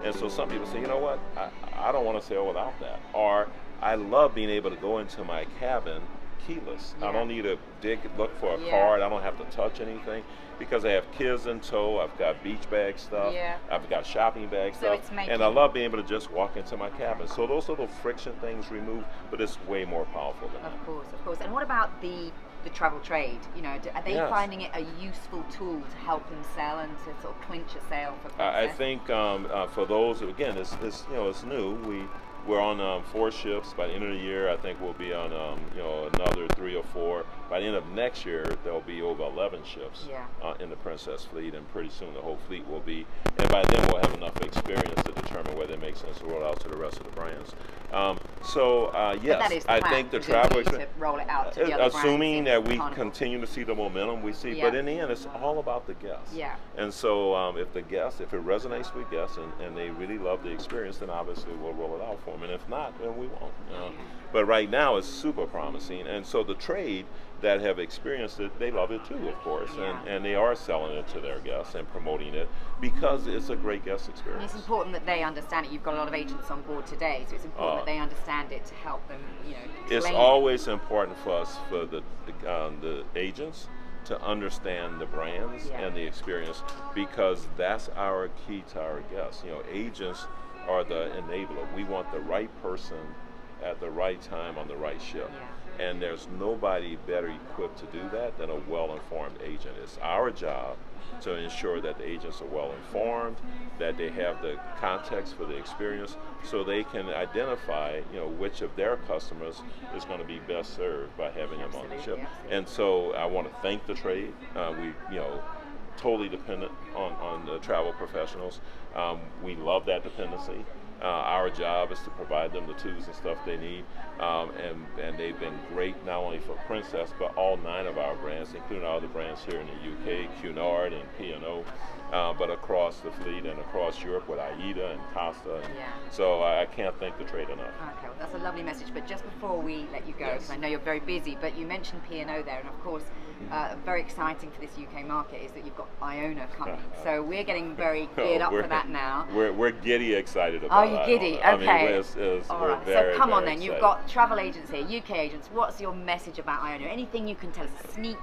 And so some people say, you know what, I don't want to sail without that. Or I love being able to go into my cabin keyless. I don't need to look for a card. I don't have to touch anything because I have kids in tow. I've got beach bag stuff. I've got shopping bag stuff. And I love being able to just walk into my cabin. So those little friction things removed, but it's way more powerful than that. Of course, of course. And what about the travel trade? You know, are they finding it a useful tool to help them sell and to sort of clinch a sale for Princess? I think for those, again, it's it's new. We're on 4 ships. By the end of the year, I think we'll be on another 3 or 4. By the end of next year, there'll be over 11 ships in the Princess fleet, and pretty soon the whole fleet will be. And by then, we'll have enough experience to determine whether it makes sense to roll out to the rest of the brands. Yes, I think the travel to roll it out to the other assuming that we Carnival. continue to see the momentum we see, but in the end, it's all about the guests. And so if it resonates with guests and they really love the experience, then obviously we'll roll it out for them. And if not, then we won't. But right now, it's super promising. And so the trade that have experienced it, they love it too, of course. And they are selling it to their guests and promoting it because it's a great guest experience. And it's important that they understand it. You've got a lot of agents on board today, so it's important that they understand it to help them, It's always important for us, for the agents, to understand the brands and the experience, because that's our key to our guests. Agents are the enabler. We want the right person at the right time on the right ship. And there's nobody better equipped to do that than a well-informed agent. It's our job to ensure that the agents are well-informed, that they have the context for the experience, so they can identify, which of their customers is going to be best served by having them on the ship. And so I want to thank the trade. We, totally dependent on the travel professionals. We love that dependency. Our job is to provide them the tools and stuff they need, and they've been great not only for Princess, but all 9 of our brands, including all the brands here in the UK, Cunard and P&O, but across the fleet and across Europe with AIDA and Costa. So I can't thank the trade enough. Okay, well, that's a lovely message. But just before we let you go, because I know you're very busy, but you mentioned P&O there, and of course, very exciting for this UK market is that you've got Iona coming. So we're getting very geared up for that now. We're giddy excited about it. Are you giddy? Iona. Okay. I mean, all right. Very, so come on very then. excited. You've got travel agents here, UK agents. What's your message about Iona? Anything you can tell us? A sneak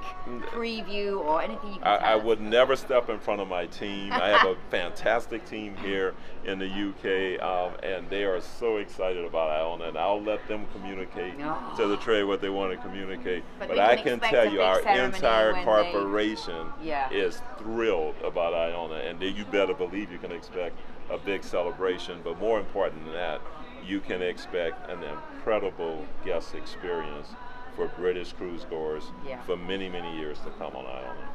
preview or anything you can tell us? I would never step in front of my team. I have a fantastic team here in the UK, and they are so excited about Iona, and I'll let them communicate to the trade what they want to communicate. But I can tell you, our entire corporation is thrilled about Iona, and you better believe you can expect a big celebration. But more important than that, you can expect an incredible guest experience for British cruise goers for many, many years to come on Iona.